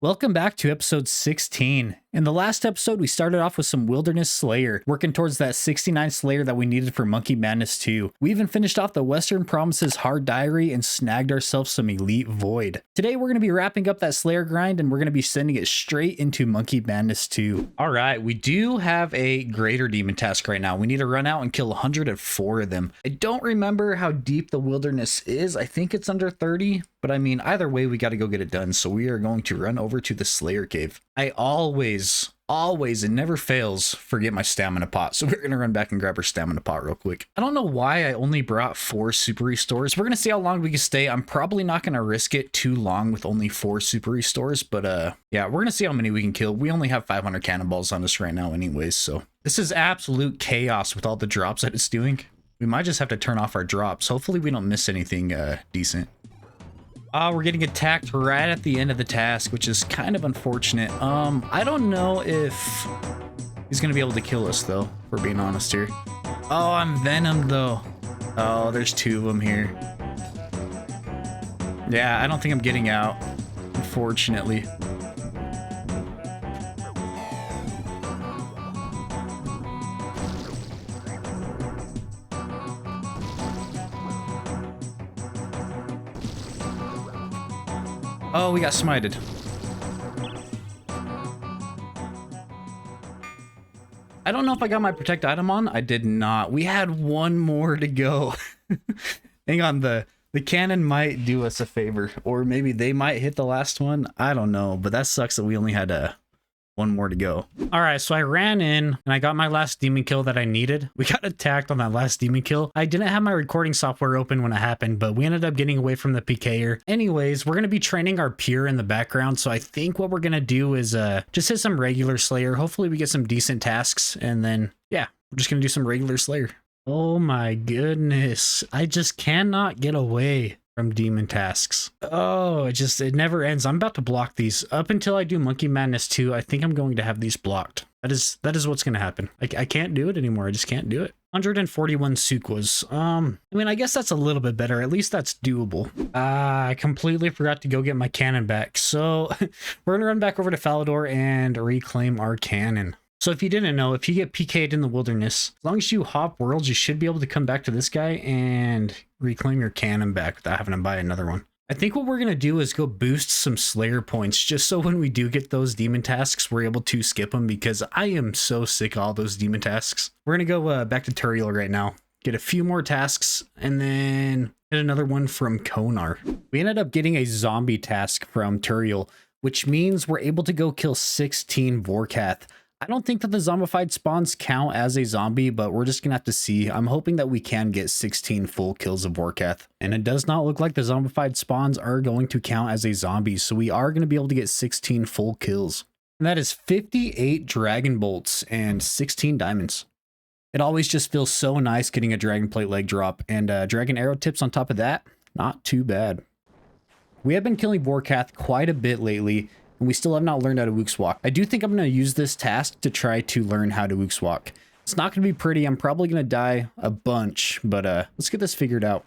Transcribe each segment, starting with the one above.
Welcome back to episode 16. In the last episode, we started off with some Wilderness Slayer, working towards that 69 Slayer that we needed for Monkey Madness 2. We even finished off the Western Promises Hard Diary and snagged ourselves some Elite Void. Today, we're going to be wrapping up that Slayer grind and we're going to be sending it straight into Monkey Madness 2. All right, we do have a Greater Demon task right now. We need to run out and kill 104 of them. I don't remember how deep the Wilderness is. I think it's under 30, but I mean, either way, we got to go get it done. So we are going to run over to the Slayer Cave. I always, and never fails, forget my stamina pot. So we're going to run back and grab our stamina pot real quick. I don't know why I only brought 4 super restores. We're going to see how long we can stay. I'm probably not going to risk it too long with only 4 super restores, but yeah, we're going to see how many we can kill. We only have 500 cannonballs on us right now anyways, so this is absolute chaos with all the drops that it's doing. We might just have to turn off our drops. Hopefully we don't miss anything decent. We're getting attacked right at the end of the task, which is kind of unfortunate. I don't know if he's gonna be able to kill us though, if we're being honest here. Oh, I'm venomed though. Oh, there's 2 of them here. Yeah, I don't think I'm getting out, unfortunately. Oh, we got smited. I don't know if I got my protect item on. I did not. We had 1 more to go. Hang on, the cannon might do us a favor, or maybe they might hit the last one. I don't know, but that sucks that we only had 1 more to go. All right, so I ran in and I got my last demon kill that I needed. We got attacked on that last demon kill. I didn't have my recording software open when it happened, but we ended up getting away from the PKer. Anyways, we're going to be training our Pure in the background. So I think what we're going to do is just hit some regular Slayer. Hopefully we get some decent tasks. And then, yeah, we're just going to do some regular Slayer. Oh my goodness. I just cannot get away from demon tasks. Oh, it never ends. I'm about to block these up until I do Monkey Madness 2. I think I'm going to have these blocked. That is what's going to happen. I can't do it anymore. I just can't do it. 141 Sukwas. I mean, I guess that's a little bit better. At least that's doable. I completely forgot to go get my cannon back. So we're going to run back over to Falador and reclaim our cannon. So if you didn't know, if you get PK'd in the Wilderness, as long as you hop worlds, you should be able to come back to this guy and reclaim your cannon back without having to buy another one. I think what we're going to do is go boost some Slayer points just so when we do get those demon tasks, we're able to skip them, because I am so sick of all those demon tasks. We're going to go back to Turiel right now, get a few more tasks, and then get another one from Konar. We ended up getting a zombie task from Turiel, which means we're able to go kill 16 Vorkath. I don't think that the zombified spawns count as a zombie, but we're just gonna have to see. I'm hoping that we can get 16 full kills of Vorkath, and it does not look like the zombified spawns are going to count as a zombie, so we are going to be able to get 16 full kills. And that is 58 dragon bolts and 16 diamonds. It always just feels so nice getting a dragon plate leg drop, and dragon arrow tips on top of that. Not too bad. We have been killing Vorkath quite a bit lately, and we still have not learned how to Wooks Walk. I do think I'm going to use this task to try to learn how to Wooks Walk. It's not going to be pretty. I'm probably going to die a bunch, but let's get this figured out.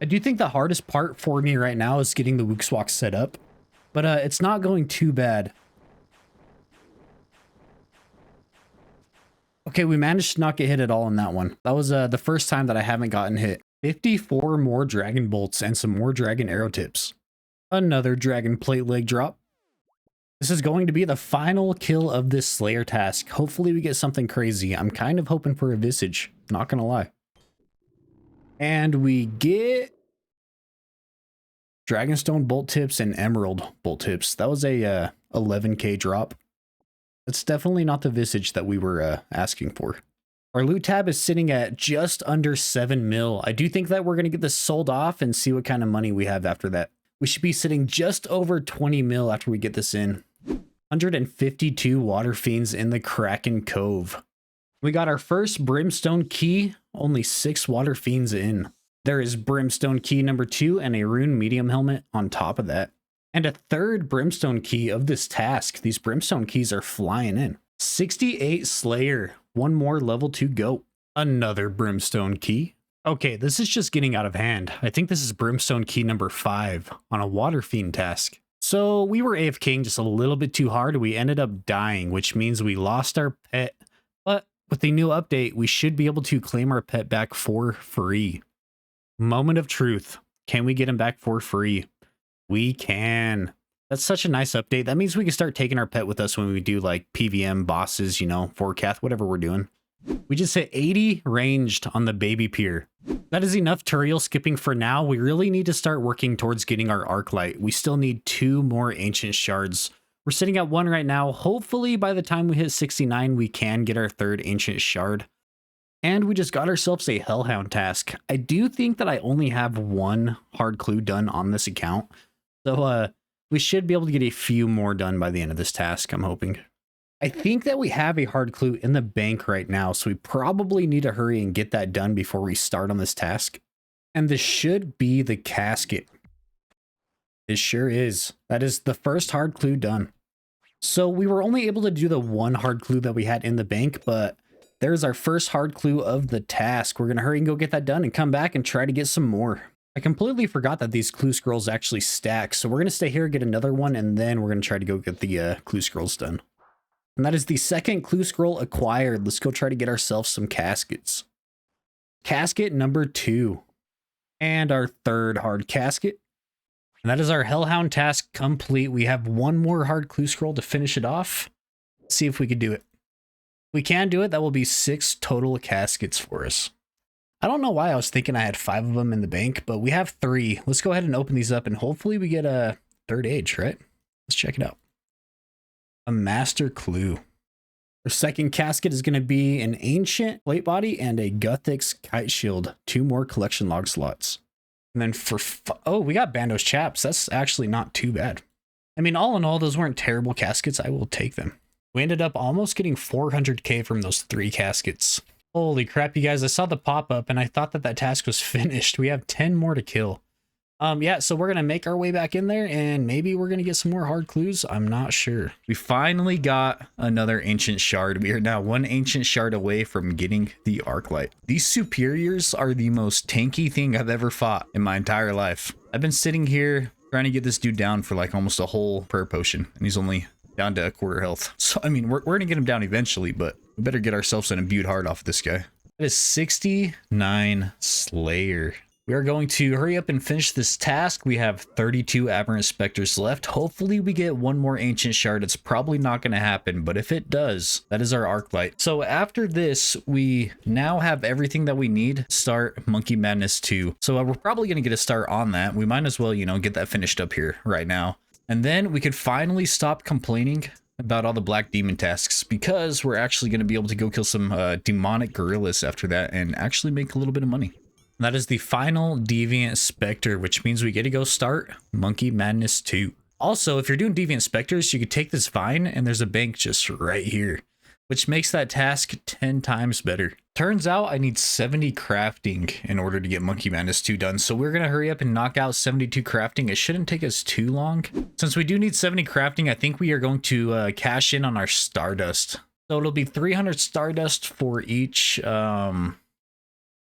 I do think the hardest part for me right now is getting the Wooks Walk set up, but it's not going too bad. Okay, we managed to not get hit at all in that one. That was the first time that I haven't gotten hit. 54 more dragon bolts and some more dragon arrow tips. Another dragon plate leg drop. This is going to be the final kill of this Slayer task. Hopefully we get something crazy. I'm kind of hoping for a Visage, not gonna lie. And we get Dragonstone bolt tips and Emerald bolt tips. That was a 11k drop. That's definitely not the Visage that we were asking for. Our loot tab is sitting at just under 7 mil. I do think that we're gonna get this sold off and see what kind of money we have after that. We should be sitting just over 20 mil after we get this in. 152 Waterfiends in the Kraken Cove. We got our first Brimstone key, only 6 Waterfiends in. There is Brimstone key number 2 and a rune medium helmet on top of that. And a 3rd Brimstone key of this task. These Brimstone keys are flying in. 68 Slayer, 1 more level to go. Another Brimstone key. Okay, this is just getting out of hand. I think this is Brimstone key number 5 on a Waterfiend task. So we were AFKing just a little bit too hard. We ended up dying, which means we lost our pet. But with the new update, we should be able to claim our pet back for free. Moment of truth. Can we get him back for free? We can. That's such a nice update. That means we can start taking our pet with us when we do like PVM bosses, you know, Vorkath, whatever we're doing. We just hit 80 ranged on the baby pier. That is enough Turiel skipping for now. We really need to start working towards getting our Arclight. We still need 2 more ancient shards. We're sitting at 1 right now. Hopefully by the time we hit 69, we can get our 3rd ancient shard. And we just got ourselves a Hellhound task. I do think that I only have 1 hard clue done on this account. So we should be able to get a few more done by the end of this task, I'm hoping. I think that we have a hard clue in the bank right now, so we probably need to hurry and get that done before we start on this task. And this should be the casket. It sure is. That is the first hard clue done. So we were only able to do the 1 hard clue that we had in the bank, but there's our first hard clue of the task. We're going to hurry and go get that done and come back and try to get some more. I completely forgot that these clue scrolls actually stack, so we're going to stay here, get another one, and then we're going to try to go get the clue scrolls done. And that is the 2nd clue scroll acquired. Let's go try to get ourselves some caskets. Casket number 2. And our 3rd hard casket. And that is our Hellhound task complete. We have 1 more hard clue scroll to finish it off. Let's see if we can do it. If we can do it, that will be 6 total caskets for us. I don't know why I was thinking I had 5 of them in the bank, but we have 3. Let's go ahead and open these up and hopefully we get a 3rd age, right? Let's check it out. A master clue. Our 2nd casket is going to be an ancient plate body and a Guthix kite shield. 2 more collection log slots. And then for oh, we got Bandos chaps. That's actually not too bad. I mean, all in all, those weren't terrible caskets. I will take them. We ended up almost getting 400k from those 3 caskets. Holy crap, you guys. I saw the pop-up and I thought that task was finished. We have 10 more to kill. Yeah, so we're going to make our way back in there and maybe we're going to get some more hard clues. I'm not sure. We finally got another ancient shard. We are now 1 ancient shard away from getting the Arclight. These superiors are the most tanky thing I've ever fought in my entire life. I've been sitting here trying to get this dude down for like almost a whole prayer potion and he's only down to 1/4 health. So, I mean, we're going to get him down eventually, but we better get ourselves an imbued heart off of this guy. That is 69 Slayer. We are going to hurry up and finish this task. We have 32 Aberrant Specters left. Hopefully we get 1 more Ancient Shard. It's probably not going to happen, but if it does, that is our Arclight. So after this, we now have everything that we need to start Monkey Madness 2. So we're probably going to get a start on that. We might as well, you know, get that finished up here right now. And then we could finally stop complaining about all the Black Demon tasks because we're actually going to be able to go kill some demonic gorillas after that and actually make a little bit of money. That is the final Deviant Spectre, which means we get to go start Monkey Madness 2. Also, if you're doing Deviant Spectres, you could take this vine and there's a bank just right here, which makes that task 10 times better. Turns out I need 70 crafting in order to get Monkey Madness 2 done. So we're going to hurry up and knock out 72 crafting. It shouldn't take us too long. Since we do need 70 crafting, I think we are going to cash in on our Stardust. So it'll be 300 Stardust for each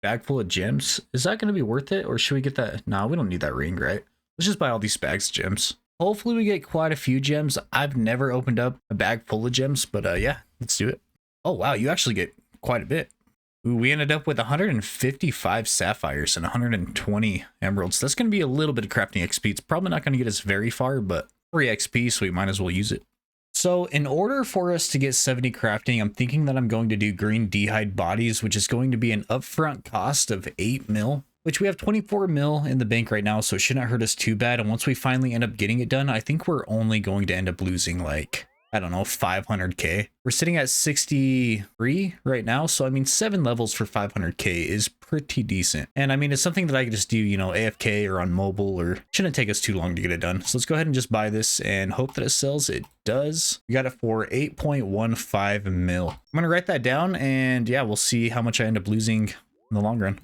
bag full of gems. Is that going to be worth it? Or should we get that? No, we don't need that ring, right? Let's just buy all these bags of gems. Hopefully we get quite a few gems. I've never opened up a bag full of gems, but yeah, let's do it. Oh, wow. You actually get quite a bit. Ooh, we ended up with 155 sapphires and 120 emeralds. That's going to be a little bit of crafting XP. It's probably not going to get us very far, but free XP, so we might as well use it. So in order for us to get 70 crafting, I'm thinking that I'm going to do green d'hide bodies, which is going to be an upfront cost of 8 mil, which we have 24 mil in the bank right now, so it shouldn't hurt us too bad. And once we finally end up getting it done, I think we're only going to end up losing like, I don't know, 500k. We're sitting at 63 right now, so I mean 7 levels for 500k is pretty decent. And I mean, it's something that I could just do, you know, AFK or on mobile, or shouldn't take us too long to get it done. So let's go ahead and just buy this and hope that it sells. It does. We got it for 8.15 mil. I'm gonna write that down and yeah, we'll see how much I end up losing in the long run.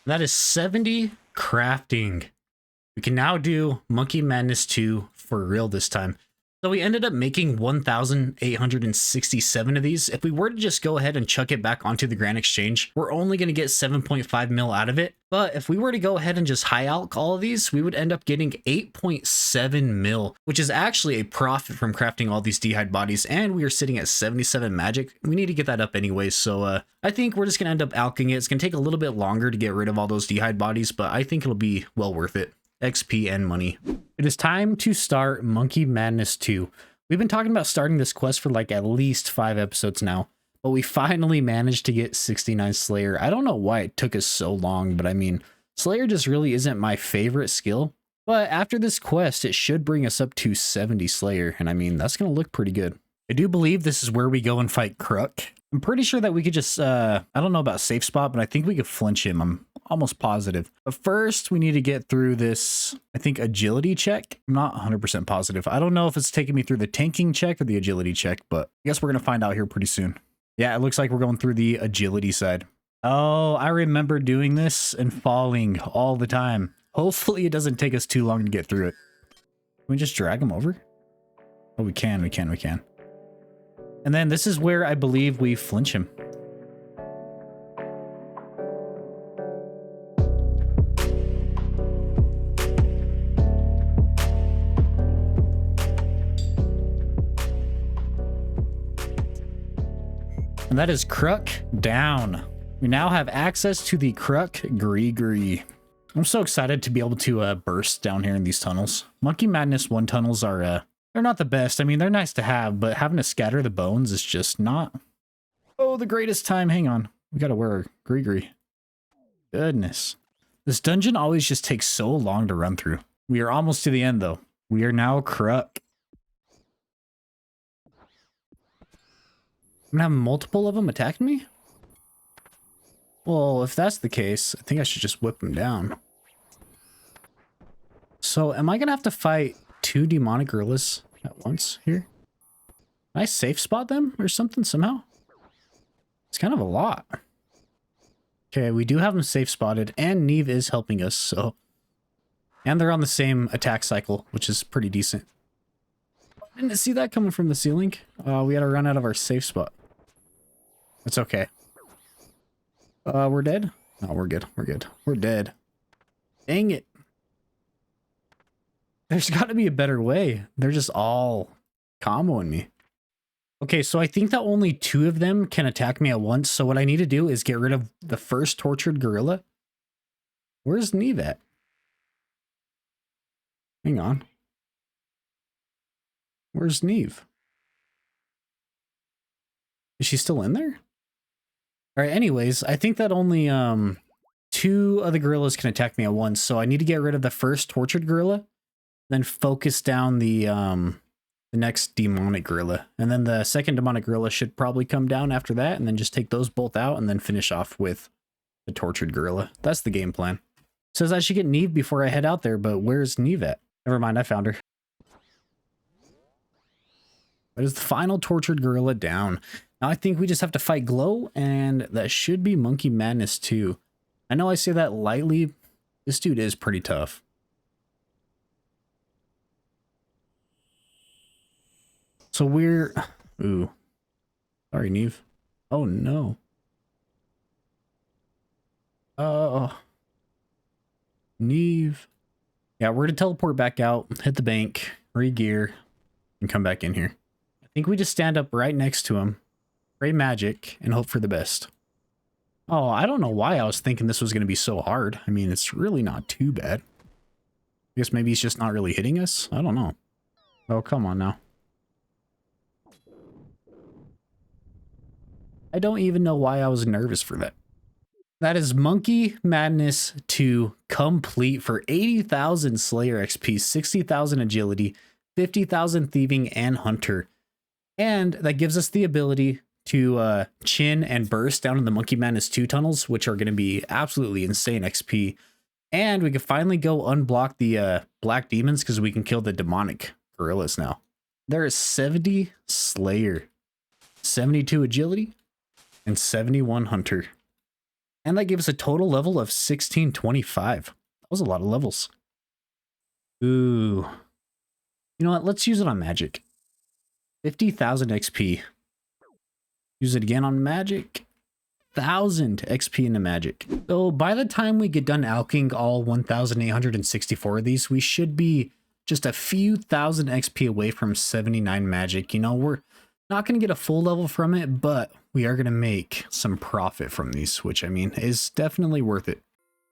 That is 70 crafting. We can now do Monkey Madness 2 for real this time. So we ended up making 1,867 of these. If we were to just go ahead and chuck it back onto the Grand Exchange, we're only going to get 7.5 mil out of it. But if we were to go ahead and just high alch all of these, we would end up getting 8.7 mil, which is actually a profit from crafting all these d'hide bodies. And we are sitting at 77 magic. We need to get that up anyways. So I think we're just going to end up alching it. It's going to take a little bit longer to get rid of all those d'hide bodies, but I think it'll be well worth it. XP and money. It is time to start Monkey Madness 2. We've been talking about starting this quest for like at least 5 episodes now, but we finally managed to get 69 Slayer. I don't know why it took us so long, but I mean, Slayer just really isn't my favorite skill. But after this quest, it should bring us up to 70 Slayer, and I mean, that's going to look pretty good. I do believe this is where we go and fight Crook. I'm pretty sure that we could just, I don't know about safe spot, but I think we could flinch him. I'm almost positive. But first, we need to get through this, I think, agility check. I'm not 100% positive. I don't know if it's taking me through the tanking check or the agility check, but I guess we're going to find out here pretty soon. Yeah, it looks like we're going through the agility side. Oh, I remember doing this and falling all the time. Hopefully, it doesn't take us too long to get through it. Can we just drag him over? Oh, we can. And then this is where I believe we flinch him. And that is Crook down. We now have access to the Crook Gree. I'm so excited to be able to burst down here in these tunnels. Monkey Madness 1 tunnels are they're not the best. I mean, they're nice to have, but having to scatter the bones is just not, oh, the greatest time. Hang on. We got to wear Gree. Goodness. This dungeon always just takes so long to run through. We are almost to the end, though. We are now Crook. I'm going to have multiple of them attacking me? Well, if that's the case, I think I should just whip them down. So, am I going to have to fight 2 demonic gorillas at once here? Can I safe spot them or something somehow? It's kind of a lot. Okay, we do have them safe spotted, and Neve is helping us, so... And they're on the same attack cycle, which is pretty decent. Didn't see that coming from the ceiling. We gotta run out of our safe spot. It's okay. We're dead? No, we're good. We're dead. Dang it. There's got to be a better way. They're just all comboing me. Okay, so I think that only 2 of them can attack me at once. So what I need to do is get rid of the first tortured gorilla. Where's Neve at? Hang on. Where's Neve? Is she still in there? All right, anyways, I think that only 2 of the gorillas can attack me at once. So I need to get rid of the first tortured gorilla. Then focus down the next demonic gorilla. And then the second demonic gorilla should probably come down after that, and then just take those both out and then finish off with the tortured gorilla. That's the game plan. Says I should get Neve before I head out there, but where's Neve at? Never mind, I found her. That is the final tortured gorilla down. Now I think we just have to fight Glow, and that should be Monkey Madness 2. I know I say that lightly. This dude is pretty tough. So we're... Ooh. Sorry, Neve. Oh, no. Neve. Yeah, we're to teleport back out, hit the bank, re-gear, and come back in here. I think we just stand up right next to him, pray magic, and hope for the best. Oh, I don't know why I was thinking this was going to be so hard. I mean, it's really not too bad. I guess maybe he's just not really hitting us? I don't know. Oh, come on now. I don't even know why I was nervous for that. That is Monkey Madness 2 complete for 80,000 Slayer XP, 60,000 agility, 50,000 thieving and hunter. And that gives us the ability to chin and burst down in the Monkey Madness 2 tunnels, which are going to be absolutely insane XP. And we can finally go unblock the black demons because we can kill the demonic gorillas now. There is 70 Slayer, 72 agility, and 71 hunter. And that gives us a total level of 1625. That was a lot of levels. Ooh. You know what? Let's use it on magic. 50,000 XP. Use it again on magic. 1,000 XP into magic. So by the time we get done alching all 1,864 of these, we should be just a few thousand XP away from 79 magic. You know, we're not going to get a full level from it, but we are going to make some profit from these, which I mean is definitely worth it.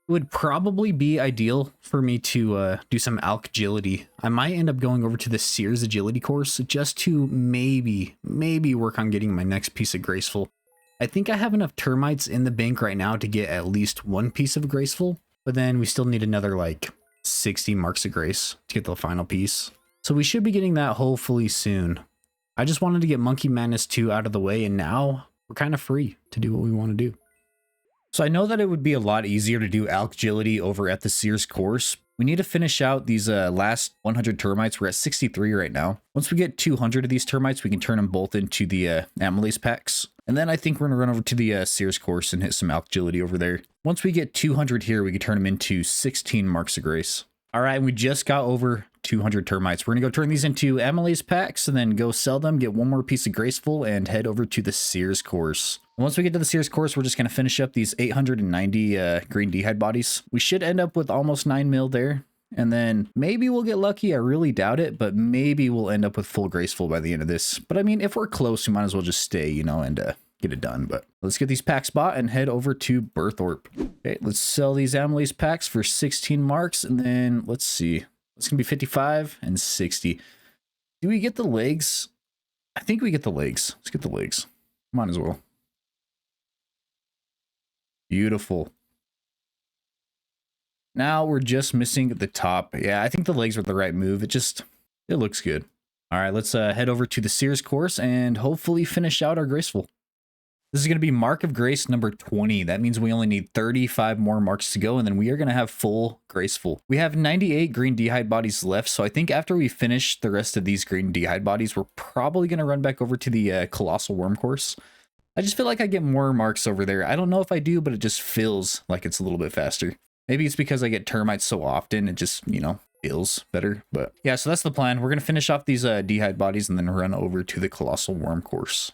It would probably be ideal for me to do some alch agility. I might end up going over to the Sears agility course just to maybe work on getting my next piece of graceful. I think I have enough termites in the bank right now to get at least one piece of graceful, but then we still need another like 60 marks of grace to get the final piece. So we should be getting that hopefully soon. I just wanted to get Monkey Madness 2 out of the way, and now we're kind of free to do what we want to do. So I know that it would be a lot easier to do alch agility over at the Sears course. We need to finish out these last 100 termites. We're at 63 right now. Once we get 200 of these termites, we can turn them both into the amylase packs. And then I think we're going to run over to the Sears course and hit some alch agility over there. Once we get 200 here, we can turn them into 16 marks of grace. All right, we just got over 200 termites. We're going to go turn these into amylase packs and then go sell them, get one more piece of graceful, and head over to the Sears course. And once we get to the Sears course, we're just going to finish up these 890 green d'hide bodies. We should end up with almost 9 mil there. And then maybe we'll get lucky. I really doubt it, but maybe we'll end up with full graceful by the end of this. But I mean, if we're close, we might as well just stay, you know, and get it done. But let's get these packs bought and head over to Berthorpe. Okay, let's sell these amylase packs for 16 marks. And then let's see. It's going to be 55 and 60. Do we get the legs? I think we get the legs. Let's get the legs. Might as well. Beautiful. Now we're just missing the top. Yeah, I think the legs were the right move. It looks good. All right, let's head over to the Sears course and hopefully finish out our graceful. This is going to be Mark of Grace number 20. That means we only need 35 more marks to go, and then we are going to have full graceful. We have 98 green d'hide bodies left, so I think after we finish the rest of these green d'hide bodies, we're probably going to run back over to the Colossal Worm course. I just feel like I get more marks over there. I don't know if I do, but it just feels like it's a little bit faster. Maybe it's because I get termites so often, it just, you know, feels better. But yeah, so that's the plan. We're going to finish off these d'hide bodies and then run over to the Colossal Worm course.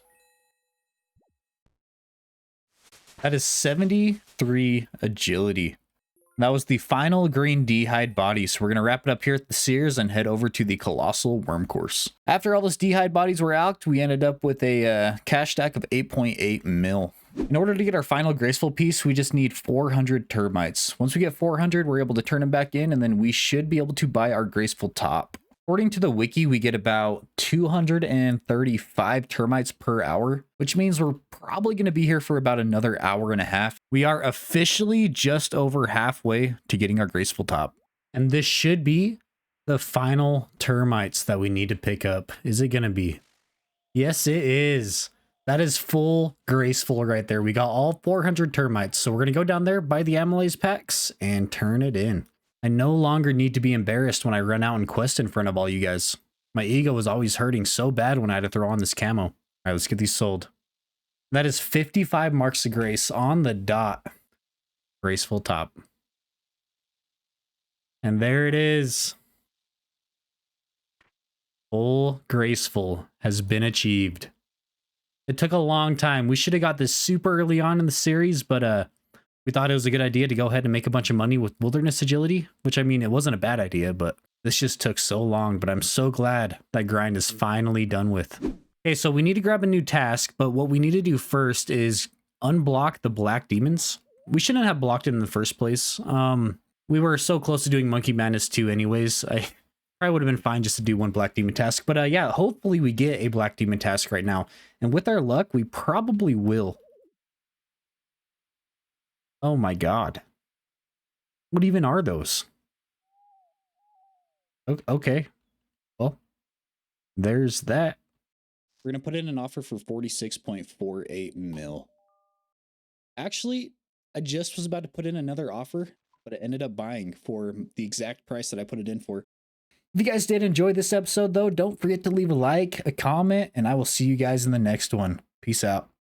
That is 73 agility. That was the final green d'hide body. So we're going to wrap it up here at the Sears and head over to the Colossal Worm course. After all those d'hide bodies were alched, we ended up with a cash stack of 8.8 mil. In order to get our final graceful piece, we just need 400 termites. Once we get 400, we're able to turn them back in, and then we should be able to buy our graceful top. According to the wiki, we get about 235 termites per hour, which means we're probably going to be here for about another hour and a half. We are officially just over halfway to getting our graceful top. And this should be the final termites that we need to pick up. Is it going to be? Yes, it is. That is full graceful right there. We got all 400 termites. So we're going to go down there, buy the amylase packs, and turn it in. I no longer need to be embarrassed when I run out and quest in front of all you guys. My ego was always hurting so bad when I had to throw on this camo. All right, let's get these sold. That is 55 marks of grace on the dot. Graceful top. And there it is. Full graceful has been achieved. It took a long time. We should have got this super early on in the series, but we thought it was a good idea to go ahead and make a bunch of money with wilderness agility, which I mean, it wasn't a bad idea, but this just took so long. But I'm so glad that grind is finally done with. Okay, so we need to grab a new task, but what we need to do first is unblock the black demons. We shouldn't have blocked it in the first place. We were so close to doing Monkey Madness 2 anyways. I probably would have been fine just to do one black demon task. But yeah, hopefully we get a black demon task right now. And with our luck, we probably will. Oh my god. What even are those? Okay. Well, there's that. We're going to put in an offer for 46.48 mil. Actually, I just was about to put in another offer, but it ended up buying for the exact price that I put it in for. If you guys did enjoy this episode, though, don't forget to leave a like, a comment, and I will see you guys in the next one. Peace out.